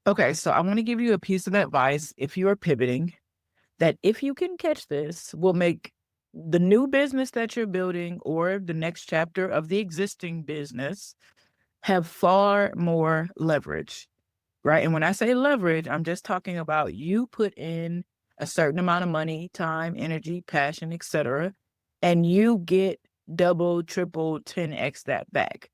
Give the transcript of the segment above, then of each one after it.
Okay, so I want to give you a piece of advice if you are pivoting, that if you can catch this, will make the new business that you're building or the next chapter of the existing business have far more leverage, right? And when I say leverage, I'm just talking about you put in a certain amount of money, time, energy, passion, etc., and you get double, triple, 10x that back,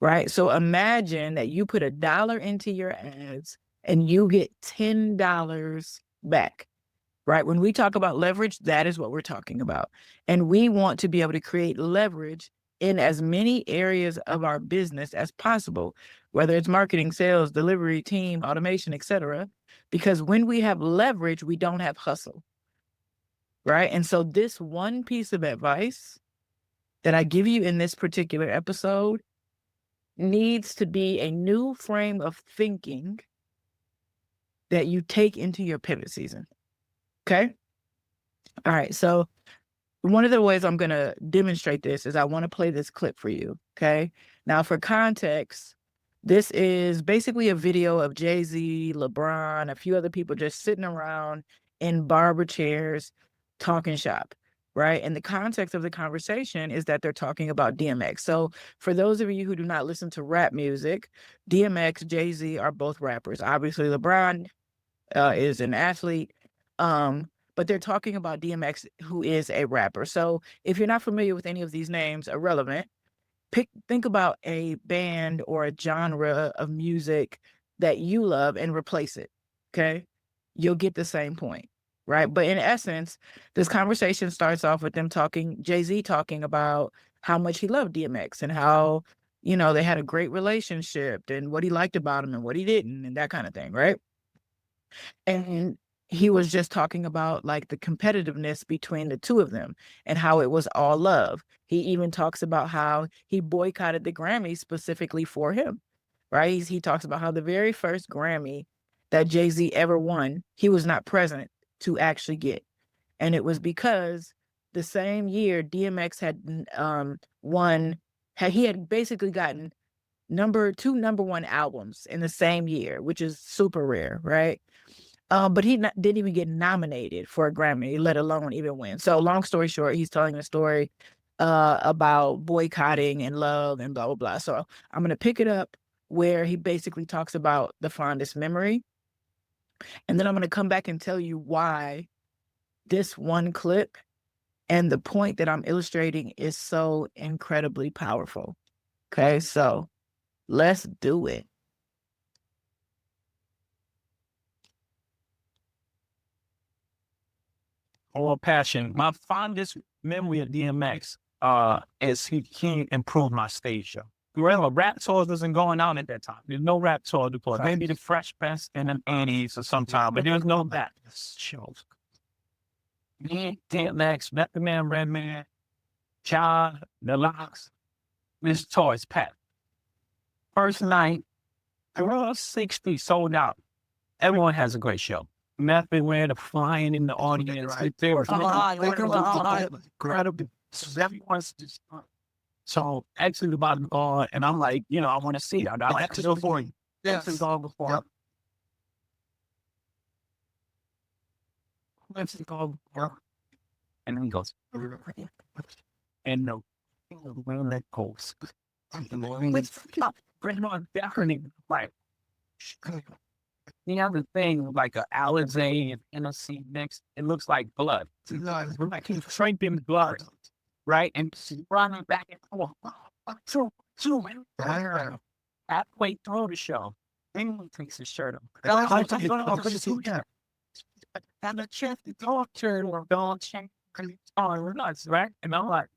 right? So imagine that you put $1 into your ads and you get $10 back, right? When we talk about leverage, that is what we're talking about. And we want to be able to create leverage in as many areas of our business as possible, whether it's marketing, sales, delivery, team, automation, etc. Because when we have leverage, we don't have hustle, right? And so this one piece of advice that I give you in this particular episode needs to be a new frame of thinking that you take into your pivot season. Okay. All right. So one of the ways I'm going to demonstrate this is I want to play this clip for you. Okay. Now, for context, this is basically a video of Jay-Z, LeBron, a few other people just sitting around in barber chairs talking shop, right? And the context of the conversation is that they're talking about DMX. So for those of you who do not listen to rap music, DMX, Jay-Z are both rappers. Obviously, LeBron is an athlete. But they're talking about DMX, who is a rapper. So if you're not familiar with any of these names, irrelevant. Think about a band or a genre of music that you love and replace it. Okay. You'll get the same point. Right. But in essence, this conversation starts off with them talking, Jay-Z talking about how much he loved DMX and how, they had a great relationship and what he liked about him and what he didn't and that kind of thing. Right. And he was just talking about like the competitiveness between the two of them and how it was all love. He even talks about how he boycotted the Grammys specifically for him, right? He talks about how the very first Grammy that Jay-Z ever won, he was not present to actually get. And it was because the same year DMX had he had basically gotten two number one albums in the same year, which is super rare, right? But he didn't even get nominated for a Grammy, let alone even win. So long story short, he's telling a story about boycotting and love and blah, blah, blah. So I'm going to pick it up where he basically talks about the fondest memory. And then I'm going to come back and tell you why this one clip and the point that I'm illustrating is so incredibly powerful. Okay, so let's do it. Or passion. My fondest memory of DMX is he improved my stage show. Remember, rap tours wasn't going on at that time. There's no rap tour before. Maybe the Fresh Prince in the 80s or sometime, but there was no rap shows. Me, DMX, Method Man, Redman, John, The Locks, Miss Toys, Pat. First night, around 60 sold out. Everyone has a great show. Method Man, the flying in the audience. Right. They were incredible. So everyone's just so actually about to go, and I'm like, I want to see it. I have to go for you. Yes. Let's go before. Yep. Let's go before. And then he goes, and no, when that goes, bring on deafening, like, the other thing, like a Alizé and NOC mix, it looks like blood. We're like drinking blood, right? And running back and forth. Halfway through the show, anyone takes his shirt off. And the chest is all turned or don't change. Oh, nuts, right? And I'm like,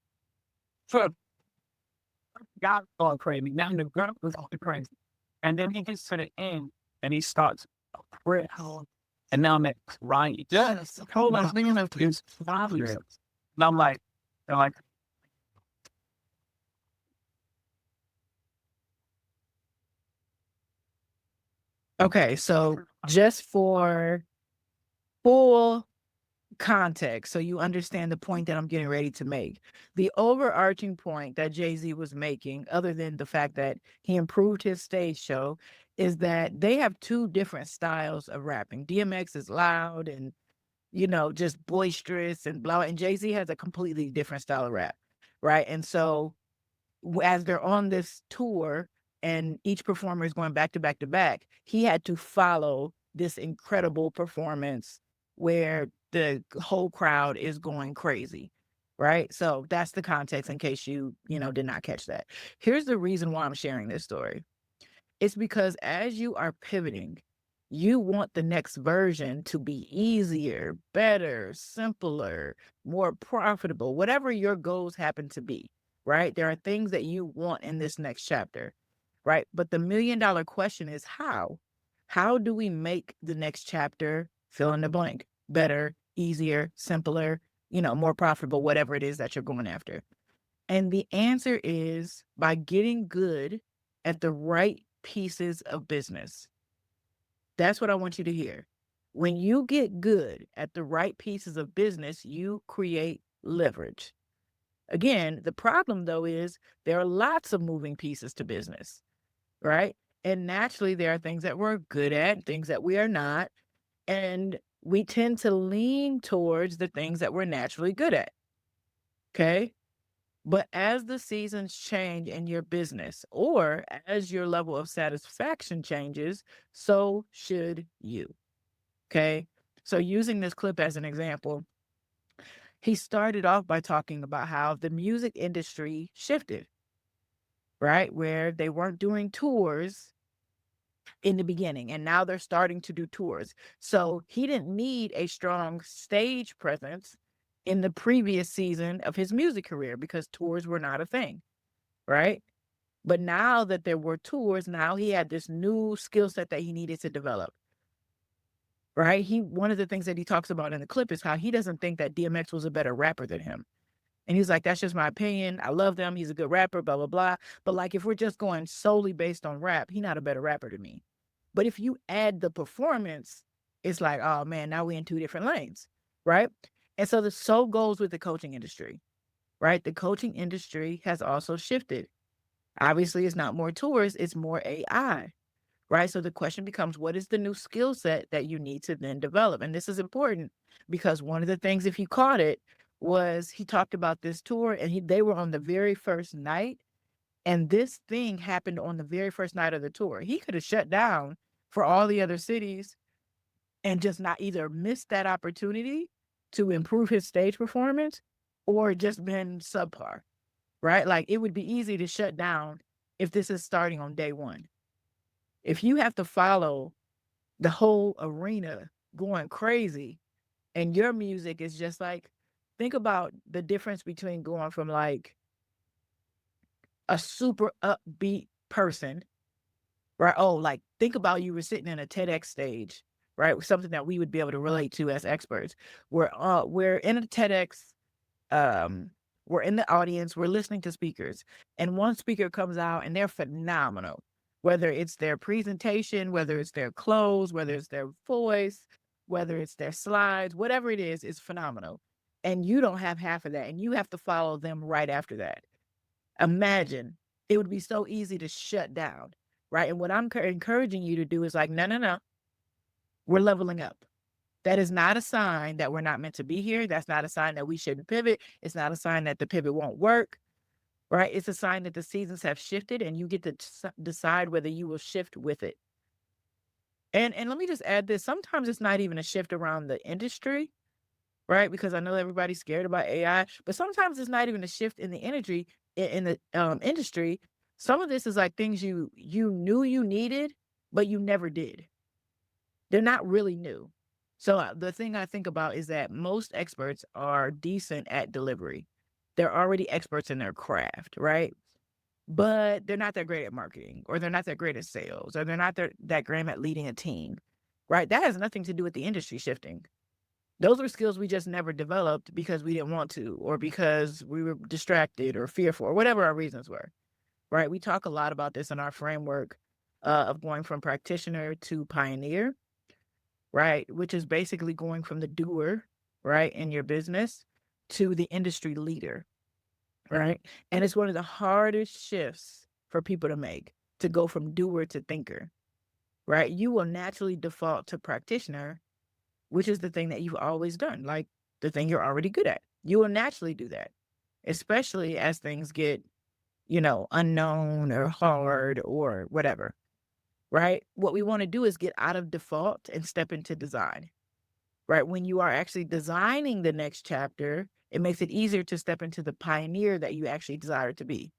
God going crazy. Now the girl was all crazy. And then he gets to the end and he starts, and now I'm like, right. Yes. Hold on. It's 5 years. And I'm like, they're like, okay, so just for full context, so you understand the point that I'm getting ready to make. The overarching point that Jay-Z was making, other than the fact that he improved his stage show, is that they have two different styles of rapping. DMX is loud and, just boisterous and blah. And Jay-Z has a completely different style of rap, right? And so as they're on this tour and each performer is going back to back to back, he had to follow this incredible performance where the whole crowd is going crazy, right? So that's the context in case you did not catch that. Here's the reason why I'm sharing this story. It's because as you are pivoting, you want the next version to be easier, better, simpler, more profitable, whatever your goals happen to be, right? There are things that you want in this next chapter, right? But the $1,000,000 question is how? How do we make the next chapter fill in the blank? Better, easier, simpler, more profitable, whatever it is that you're going after. And the answer is by getting good at the right pieces of business. That's what I want you to hear. When you get good at the right pieces of business, you create leverage. Again, the problem though is there are lots of moving pieces to business, right? And naturally, there are things that we're good at, things that we are not. And we tend to lean towards the things that we're naturally good at. Okay. But as the seasons change in your business or as your level of satisfaction changes, so should you. Okay. So, using this clip as an example, he started off by talking about how the music industry shifted, right? Where they weren't doing tours in the beginning and now they're starting to do tours. So, he didn't need a strong stage presence in the previous season of his music career because tours were not a thing, right? But now that there were tours, now he had this new skill set that he needed to develop, right? One of the things that he talks about in the clip is how he doesn't think that DMX was a better rapper than him. And he's like, that's just my opinion. I love them. He's a good rapper, blah, blah, blah. But like, if we're just going solely based on rap, he's not a better rapper to me. But if you add the performance, it's like, oh man, now we're in two different lanes, right? And so the so goes with the coaching industry, right? The coaching industry has also shifted. Obviously, it's not more tours, it's more AI, right? So the question becomes, what is the new skill set that you need to then develop? And this is important because one of the things, if you caught it, was he talked about this tour and they were on the very first night. And this thing happened on the very first night of the tour. He could have shut down for all the other cities and just not either missed that opportunity to improve his stage performance or just been subpar, right? Like it would be easy to shut down if this is starting on day one. If you have to follow the whole arena going crazy and your music is just like, think about the difference between going from like a super upbeat person, right? Oh, like think about you were sitting in a TEDx stage, right? Something that we would be able to relate to as experts. We're in a TEDx, um, we're in the audience, we're listening to speakers, and one speaker comes out and they're phenomenal. Whether it's their presentation, whether it's their clothes, whether it's their voice, whether it's their slides, whatever it is phenomenal. And you don't have half of that, and you have to follow them right after that. Imagine it would be so easy to shut down, right? And what I'm encouraging you to do is like, no, no, no, we're leveling up. That is not a sign that we're not meant to be here. That's not a sign that we shouldn't pivot. It's not a sign that the pivot won't work, right? It's a sign that the seasons have shifted and you get to decide whether you will shift with it. And let me just add this. Sometimes it's not even a shift around the industry, right? Because I know everybody's scared about AI, but sometimes it's not even a shift in the energy in the industry. Some of this is like things you knew you needed, but you never did. They're not really new. So the thing I think about is that most experts are decent at delivery. They're already experts in their craft, right? But they're not that great at marketing, or they're not that great at sales, or they're not that great at leading a team, right? That has nothing to do with the industry shifting. Those were skills we just never developed because we didn't want to, or because we were distracted or fearful, or whatever our reasons were, right? We talk a lot about this in our framework of going from practitioner to pioneer, right? Which is basically going from the doer, right, in your business to the industry leader, right? And it's one of the hardest shifts for people to make, to go from doer to thinker. right? You will naturally default to practitioner, which is the thing that you've always done, like the thing you're already good at. You will naturally do that, especially as things get, unknown or hard or whatever, right? What we want to do is get out of default and step into design, right? When you are actually designing the next chapter, it makes it easier to step into the pioneer that you actually desire to be.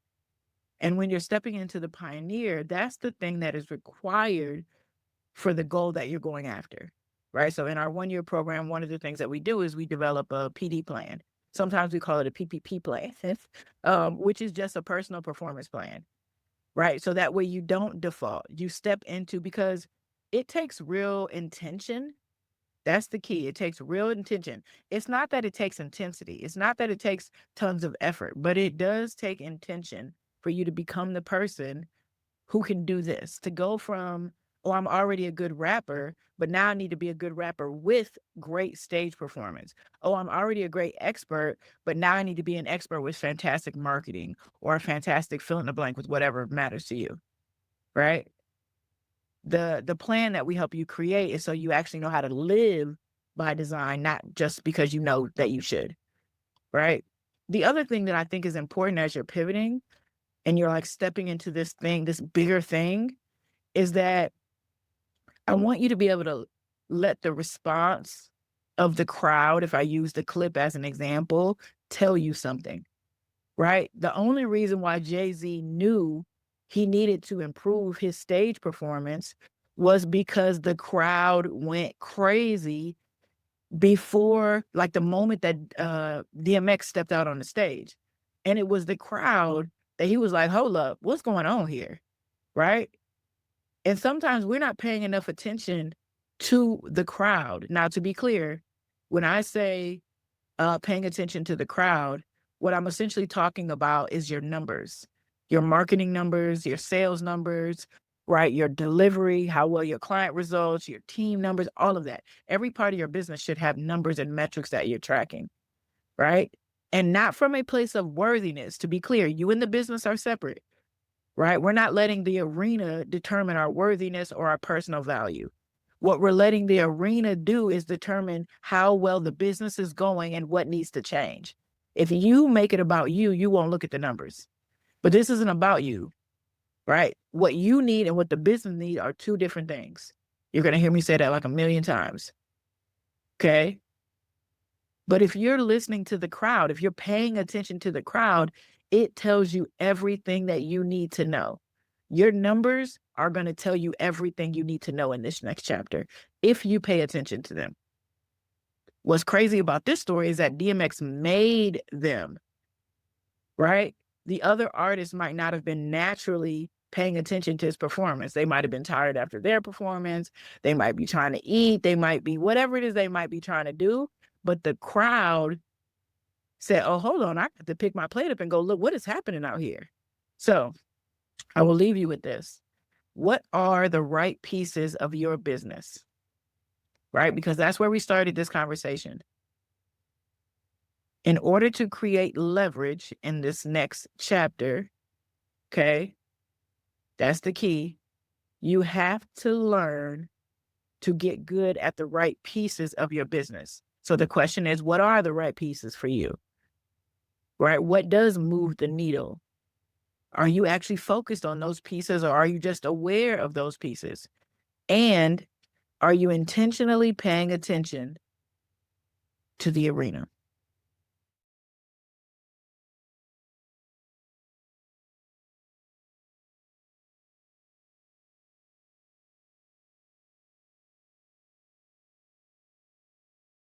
And when you're stepping into the pioneer, that's the thing that is required for the goal that you're going after, right? So in our 1-year program, one of the things that we do is we develop a PD plan. Sometimes we call it a PPP plan, which is just a personal performance plan, right? So that way you don't default. You step into, because it takes real intention. That's the key. It takes real intention. It's not that it takes intensity. It's not that it takes tons of effort, but it does take intention for you to become the person who can do this, to go from, oh, I'm already a good rapper, but now I need to be a good rapper with great stage performance. Oh, I'm already a great expert, but now I need to be an expert with fantastic marketing or a fantastic fill in the blank with whatever matters to you, right? The plan that we help you create is so you actually know how to live by design, not just because you know that you should, right? The other thing that I think is important as you're pivoting and you're like stepping into this thing, this bigger thing, is that I want you to be able to let the response of the crowd, if I use the clip as an example, tell you something, right? The only reason why Jay-Z knew he needed to improve his stage performance was because the crowd went crazy before, like the moment that DMX stepped out on the stage. And it was the crowd that he was like, hold up, what's going on here? Right? And sometimes we're not paying enough attention to the crowd. Now, to be clear, when I say paying attention to the crowd, what I'm essentially talking about is your numbers, your marketing numbers, your sales numbers, right? Your delivery, how well your client results, your team numbers, all of that. Every part of your business should have numbers and metrics that you're tracking, right? And not from a place of worthiness. To be clear, you and the business are separate, right? We're not letting the arena determine our worthiness or our personal value. What we're letting the arena do is determine how well the business is going and what needs to change. If you make it about you, you won't look at the numbers. But this isn't about you, right? What you need and what the business need are two different things. You're going to hear me say that like a million times. Okay? But if you're listening to the crowd, if you're paying attention to the crowd, it tells you everything that you need to know. Your numbers are going to tell you everything you need to know in this next chapter if you pay attention to them. What's crazy about this story is that DMX made them, right? The other artists might not have been naturally paying attention to his performance. They might have been tired after their performance. They might be trying to eat. They might be whatever it is they might be trying to do. But the crowd said, oh, hold on, I have to pick my plate up and go, look, what is happening out here? So I will leave you with this. What are the right pieces of your business? Right? Because that's where we started this conversation. In order to create leverage in this next chapter, okay, that's the key. You have to learn to get good at the right pieces of your business. So the question is, what are the right pieces for you? Right? What does move the needle? Are you actually focused on those pieces, or are you just aware of those pieces? And are you intentionally paying attention to the arena?